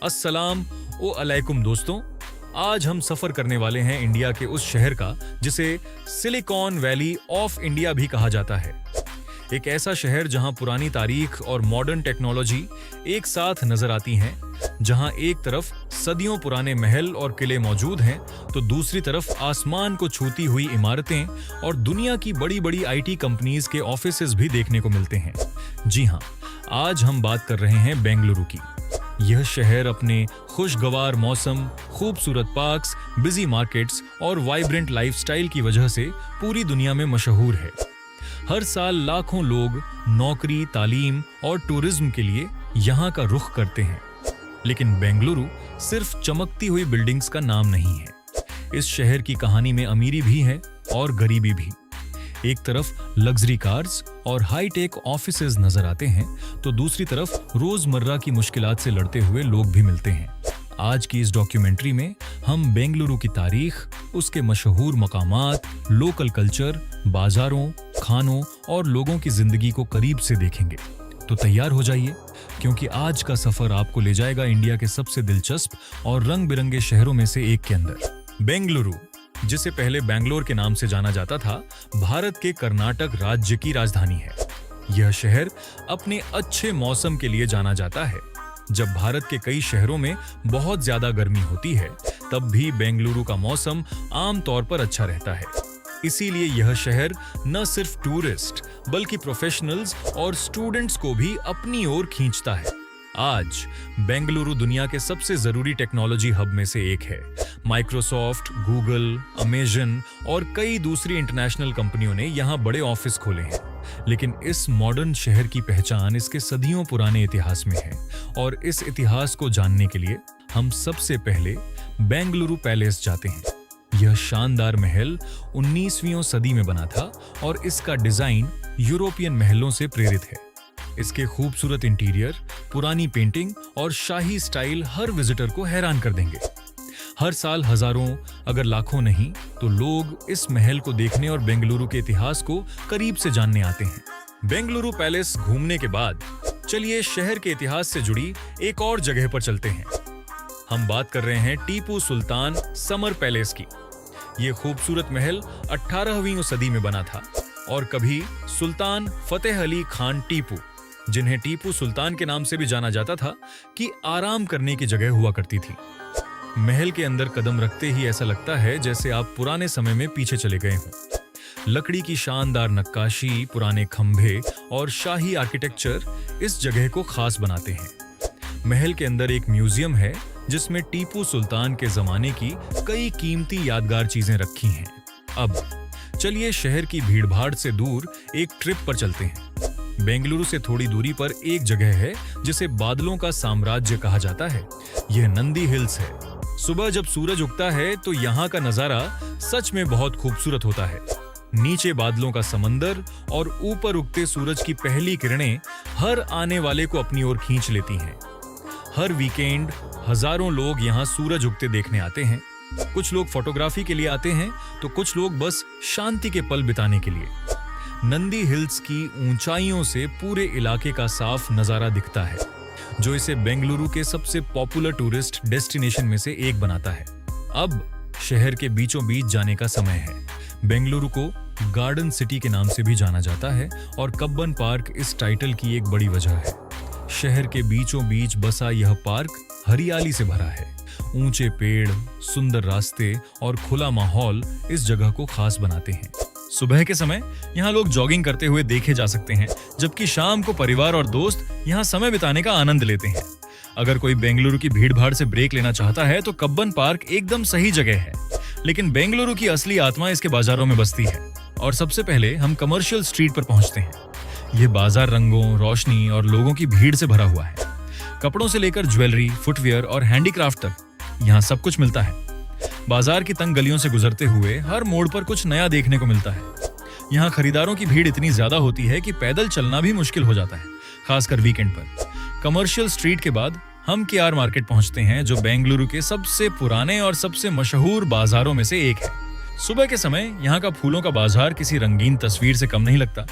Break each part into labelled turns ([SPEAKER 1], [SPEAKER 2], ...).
[SPEAKER 1] अस्सलाम ओ अलैकुम दोस्तों। आज हम सफर करने वाले हैं इंडिया के उस शहर का जिसे सिलिकॉन वैली ऑफ इंडिया भी कहा जाता है। एक ऐसा शहर जहां पुरानी तारीख और मॉडर्न टेक्नोलॉजी एक साथ नजर आती हैं, जहां एक तरफ सदियों पुराने महल और किले मौजूद हैं तो दूसरी तरफ आसमान को छूती हुई इमारतें और दुनिया की बड़ी-बड़ी आईटी कंपनीज के ऑफिसेज भी देखने को मिलते हैं। जी हां, आज हम बात कर रहे हैं बेंगलुरु की। यह शहर अपने खुशगवार मौसम, खूबसूरत पार्क्स, बिजी मार्केट्स और वाइब्रेंट लाइफस्टाइल की वजह से पूरी दुनिया में मशहूर है। हर साल लाखों लोग नौकरी, तालीम और टूरिज्म के लिए यहाँ का रुख करते हैं। लेकिन बेंगलुरु सिर्फ चमकती हुई बिल्डिंग्स का नाम नहीं है। इस शहर की कहानी में अमीरी भी है और गरीबी भी। एक तरफ लग्जरी कार्स और हाईटेक ऑफिसेज नजर आते हैं तो दूसरी तरफ रोजमर्रा की मुश्किलात से लड़ते हुए लोग भी मिलते हैं। आज की इस डॉक्यूमेंट्री में हम बेंगलुरु की तारीख, उसके मशहूर मकामात, लोकल कल्चर, बाजारों, खानों और लोगों की जिंदगी को करीब से देखेंगे। तो तैयार हो जाइए, क्योंकि आज का सफर आपको ले जाएगा इंडिया के सबसे दिलचस्प और रंग बिरंगे शहरों में से एक के अंदर। बेंगलुरु, जिसे पहले बैंगलोर के नाम से जाना जाता था, भारत के कर्नाटक राज्य की राजधानी है। यह शहर अपने अच्छे मौसम के लिए जाना जाता है। जब भारत के कई शहरों में बहुत ज्यादा गर्मी होती है, तब भी बेंगलुरु का मौसम आम तौर पर अच्छा रहता है। इसीलिए यह शहर न सिर्फ टूरिस्ट बल्कि प्रोफेशनल्स और स्टूडेंट्स को भी अपनी ओर खींचता है। आज बेंगलुरु दुनिया के सबसे जरूरी टेक्नोलॉजी हब में से एक है। माइक्रोसॉफ्ट, गूगल, अमेजन और कई दूसरी इंटरनेशनल कंपनियों ने यहाँ बड़े ऑफिस खोले हैं। लेकिन इस मॉडर्न शहर की पहचान इसके सदियों पुराने इतिहास में है। और इस इतिहास को जानने के लिए हम सबसे पहले बेंगलुरु पैलेस जाते हैं। यह शानदार महल 19वीं सदी में बना था और इसका डिजाइन यूरोपियन महलों से प्रेरित है। इसके खूबसूरत इंटीरियर, पुरानी पेंटिंग और शाही स्टाइल हर विजिटर को हैरान कर देंगे। हर साल हजारों अगर लाखों नहीं तो लोग इस महल को देखने और बेंगलुरु के इतिहास को करीब से जानने आते हैं। बेंगलुरु पैलेस घूमने के बाद चलिए शहर के इतिहास से जुड़ी एक और जगह पर चलते हैं। हम बात कर रहे हैं टीपू सुल्तान समर पैलेस की। ये खूबसूरत महल 18वीं सदी में बना था और कभी सुल्तान फतेह अली खान टीपू, जिन्हें टीपू सुल्तान के नाम से भी जाना जाता था, कि आराम करने की जगह हुआ करती थी। महल के अंदर कदम रखते ही ऐसा लगता है जैसे आप पुराने समय में पीछे चले गए हों। लकड़ी की शानदार नक्काशी, पुराने खंभे और शाही आर्किटेक्चर इस जगह को खास बनाते हैं। महल के अंदर एक म्यूजियम है जिसमें टीपू सुल्तान के जमाने की कई कीमती यादगार चीजें रखी हैं। अब चलिए शहर की भीड़भाड़ से दूर एक ट्रिप पर चलते हैं। बेंगलुरु से थोड़ी दूरी पर एक जगह है जिसे बादलों का साम्राज्य कहा जाता है। यह नंदी हिल्स है। सुबह जब सूरज उगता है तो यहाँ का नजारा सच में बहुत खूबसूरत होता है। नीचे बादलों का समंदर और ऊपर उगते सूरज की पहली किरणें हर आने वाले को अपनी ओर खींच लेती हैं। हर वीकेंड हजारों लोग यहाँ सूरज उगते देखने आते हैं। कुछ लोग फोटोग्राफी के लिए आते हैं तो कुछ लोग बस शांति के पल बिताने के लिए। नंदी हिल्स की ऊंचाइयों से पूरे इलाके का साफ नजारा दिखता है, जो इसे बेंगलुरु के सबसे पॉपुलर टूरिस्ट डेस्टिनेशन में से एक बनाता है। अब शहर के बीचों बीच जाने का समय है। बेंगलुरु को गार्डन सिटी के नाम से भी जाना जाता है और कब्बन पार्क इस टाइटल की एक बड़ी वजह है। शहर के बीचों बीच बसा यह पार्क हरियाली से भरा है। ऊंचे पेड़, सुंदर रास्ते और खुला माहौल इस जगह को खास बनाते हैं। सुबह के समय यहाँ लोग जॉगिंग करते हुए देखे जा सकते हैं, जबकि शाम को परिवार और दोस्त यहाँ समय बिताने का आनंद लेते हैं। अगर कोई बेंगलुरु की भीड़भाड़ से ब्रेक लेना चाहता है तो कब्बन पार्क एकदम सही जगह है। लेकिन बेंगलुरु की असली आत्मा इसके बाजारों में बसती है। और सबसे पहले हम कमर्शियल स्ट्रीट पर पहुंचते हैं। यह बाजार रंगों, रोशनी और लोगों की भीड़ से भरा हुआ है। कपड़ों से लेकर ज्वेलरी, फुटवियर और हैंडीक्राफ्ट तक यहाँ सब कुछ मिलता है। बाजार की तंग गलियों से गुजरते हुए हर मोड़ पर कुछ नया देखने को मिलता है। यहाँ खरीदारों की भीड़ इतनी ज्यादा होती है कि पैदल चलना भी मुश्किल हो जाता है, खासकर वीकेंड पर। कमर्शियल स्ट्रीट के बाद हम केआर मार्केट पहुंचते हैं, जो बेंगलुरु के सबसे पुराने और सबसे मशहूर बाजारों में से एक है। सुबह के समय यहाँ का फूलों का बाजार किसी रंगीन तस्वीर से कम नहीं लगता।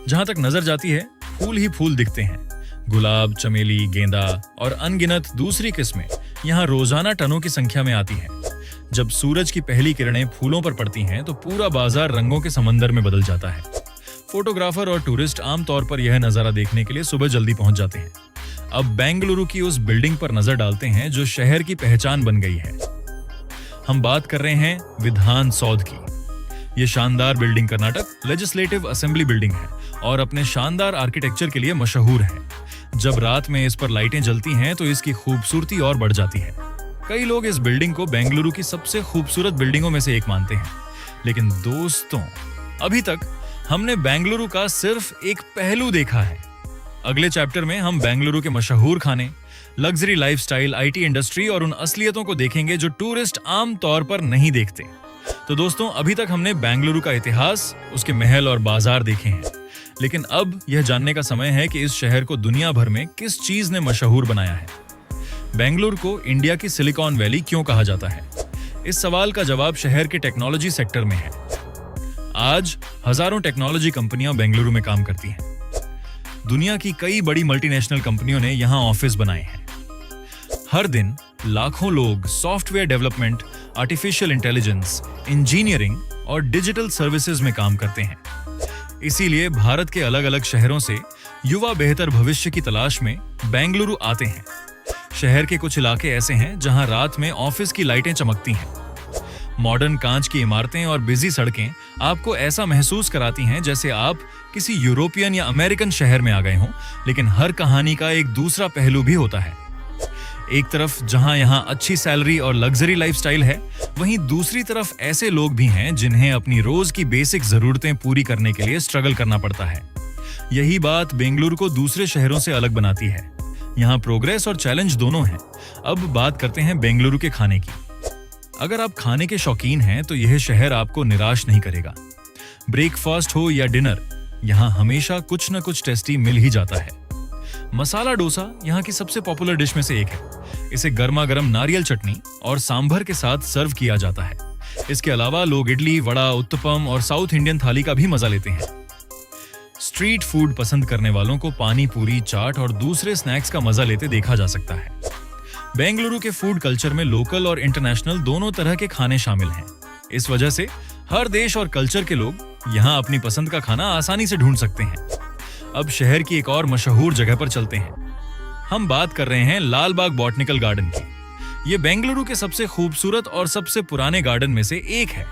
[SPEAKER 1] जहाँ तक नजर जाती है फूल ही फूल दिखते हैं। गुलाब, चमेली, गेंदा और अनगिनत दूसरी किस्में यहाँ रोजाना टनों की संख्या में आती हैं। जब सूरज की पहली किरणें फूलों पर पड़ती हैं तो पूरा बाजार रंगों के समंदर में बदल जाता है। फोटोग्राफर और टूरिस्ट आमतौर पर यह नजारा देखने के लिए सुबह जल्दी पहुंच जाते हैं। अब बेंगलुरु की उस बिल्डिंग पर नजर डालते हैं जो शहर की पहचान बन गई है। हम बात कर रहे हैं विधान सौध की। यह शानदार building Karnataka legislative assembly building है और अपने शानदार आर्किटेक्चर के लिए मशहूर है। जब रात में इस पर लाइटें जलती हैं तो इसकी खूबसूरती और बढ़ जाती है। कई लोग इस बिल्डिंग को बेंगलुरु की सबसे खूबसूरत बिल्डिंगों में से एक मानते हैं। लेकिन दोस्तों, अभी तक हमने बेंगलुरु का सिर्फ एक पहलू देखा है। अगले चैप्टर में हम बेंगलुरु के मशहूर खाने, लग्जरी लाइफस्टाइल, आईटी इंडस्ट्री और उन असलियतों को देखेंगे जो टूरिस्ट आम तौर पर नहीं देखते। तो दोस्तों, अभी तक हमने बेंगलुरु का इतिहास, उसके महल और बाजार देखे हैं। लेकिन अब यह जानने का समय है कि इस शहर को दुनिया भर में किस चीज ने मशहूर बनाया है। बेंगलुरु को इंडिया की सिलिकॉन वैली क्यों कहा जाता है? इस सवाल का जवाब शहर के टेक्नोलॉजी सेक्टर में है। आज हजारों टेक्नोलॉजी कंपनियां बेंगलुरु में काम करती हैं। दुनिया की कई बड़ी मल्टीनेशनल कंपनियों ने यहां ऑफिस बनाए हैं। हर दिन लाखों लोग software development, artificial intelligence, engineering और डिजिटल सर्विसेज में काम करते हैं। इसीलिए भारत के अलग अलग शहरों से युवा बेहतर भविष्य की तलाश में बेंगलुरु आते हैं। शहर के कुछ इलाके ऐसे हैं जहां रात में ऑफिस की लाइटें चमकती हैं। मॉडर्न कांच की इमारतें और बिजी सड़कें आपको ऐसा महसूस कराती हैं जैसे आप किसी यूरोपियन या अमेरिकन शहर में आ गए हों। लेकिन हर कहानी का एक दूसरा पहलू भी होता है। एक तरफ जहां यहां अच्छी सैलरी और लग्जरी लाइफस्टाइल है, वहीं दूसरी तरफ ऐसे लोग भी हैं जिन्हें अपनी रोज की बेसिक जरूरतें पूरी करने के लिए स्ट्रगल करना पड़ता है। यही बात बेंगलुरु को दूसरे शहरों से अलग बनाती है। यहाँ प्रोग्रेस और चैलेंज दोनों हैं। अब बात करते हैं बेंगलुरु के खाने की। अगर आप खाने के शौकीन हैं तो यह शहर आपको निराश नहीं करेगा। ब्रेकफास्ट हो या डिनर, यहाँ हमेशा कुछ न कुछ टेस्टी मिल ही जाता है। मसाला डोसा यहाँ की सबसे पॉपुलर डिश में से एक है। इसे गर्मा गर्म नारियल चटनी और सांभर के साथ सर्व किया जाता है। इसके अलावा लोग इडली, वड़ा, उत्तपम और साउथ इंडियन थाली का भी मजा लेते हैं। स्ट्रीट फूड पसंद करने वालों को पानी पूरी, चाट और दूसरे स्नैक्स का मजा लेते देखा जा सकता है। बेंगलुरु के फूड कल्चर में लोकल और इंटरनेशनल दोनों तरह के खाने शामिल हैं। इस वजह से हर देश और कल्चर के लोग यहाँ अपनी पसंद का खाना आसानी से ढूंढ सकते हैं। अब शहर की एक और मशहूर जगह पर चलते हैं। हम बात कर रहे हैं लाल बाग बॉटनिकल गार्डन की। ये बेंगलुरु के सबसे खूबसूरत और सबसे पुराने गार्डन में से एक है।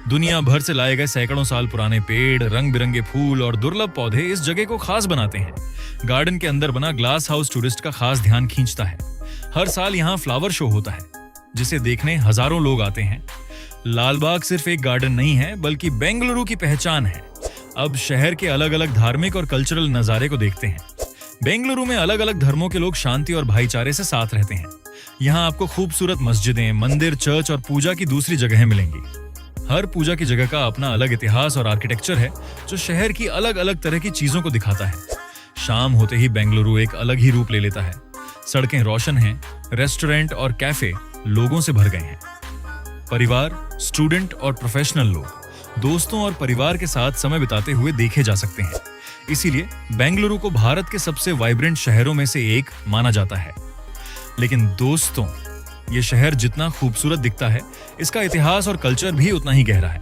[SPEAKER 1] दुनिया भर से लाए गए सैकड़ों साल पुराने पेड़, रंग बिरंगे फूल और दुर्लभ पौधे इस जगह को खास बनाते हैं। गार्डन के अंदर बना ग्लास हाउस टूरिस्ट का खास ध्यान खींचता है। हर साल यहाँ फ्लावर शो होता है जिसे देखने हजारों लोग आते हैं। लाल बाग सिर्फ एक गार्डन नहीं है बल्कि बेंगलुरु की पहचान है। अब शहर के अलग अलग धार्मिक और कल्चरल नजारे को देखते हैं। बेंगलुरु में अलग अलग धर्मों के लोग शांति और भाईचारे से साथ रहते हैं। यहाँ आपको खूबसूरत मस्जिदें, मंदिर, चर्च और पूजा की दूसरी जगहें मिलेंगी। हर पूजा की जगह का अपना अलग इतिहास और आर्किटेक्चर है जो शहर की अलग अलग तरह की चीजों को दिखाता है। शाम होते ही बेंगलुरु एक अलग ही रूप ले लेता है। सड़कें रोशन हैं, रेस्टोरेंट और कैफे लोगों से भर गए हैं। परिवार, स्टूडेंट और प्रोफेशनल लोग दोस्तों और परिवार के साथ समय बिताते हुए देखे जा सकते हैं। इसीलिए बेंगलुरु को भारत के सबसे वाइब्रेंट शहरों में से एक माना जाता है। लेकिन दोस्तों, ये शहर जितना खूबसूरत दिखता है, इसका इतिहास और कल्चर भी उतना ही गहरा है।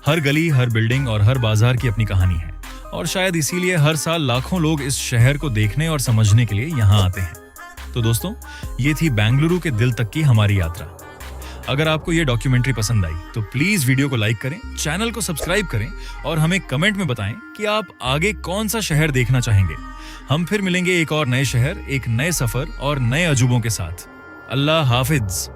[SPEAKER 1] हर गली, हर बिल्डिंग और हर बाजार की अपनी कहानी है और शायद इसीलिए हर साल लाखों लोग इस शहर को देखने और समझने के लिए यहाँ आते हैं। तो दोस्तों, ये थी बेंगलुरु के दिल तक की हमारी यात्रा। अगर आपको ये डॉक्यूमेंट्री पसंद आई तो प्लीज वीडियो को लाइक करें, चैनल को सब्सक्राइब करें और हमें कमेंट में बताएं कि आप आगे कौन सा शहर देखना चाहेंगे। हम फिर मिलेंगे एक और नए शहर, एक नए सफर और नए अजूबों के साथ। अल्लाह हाफिज।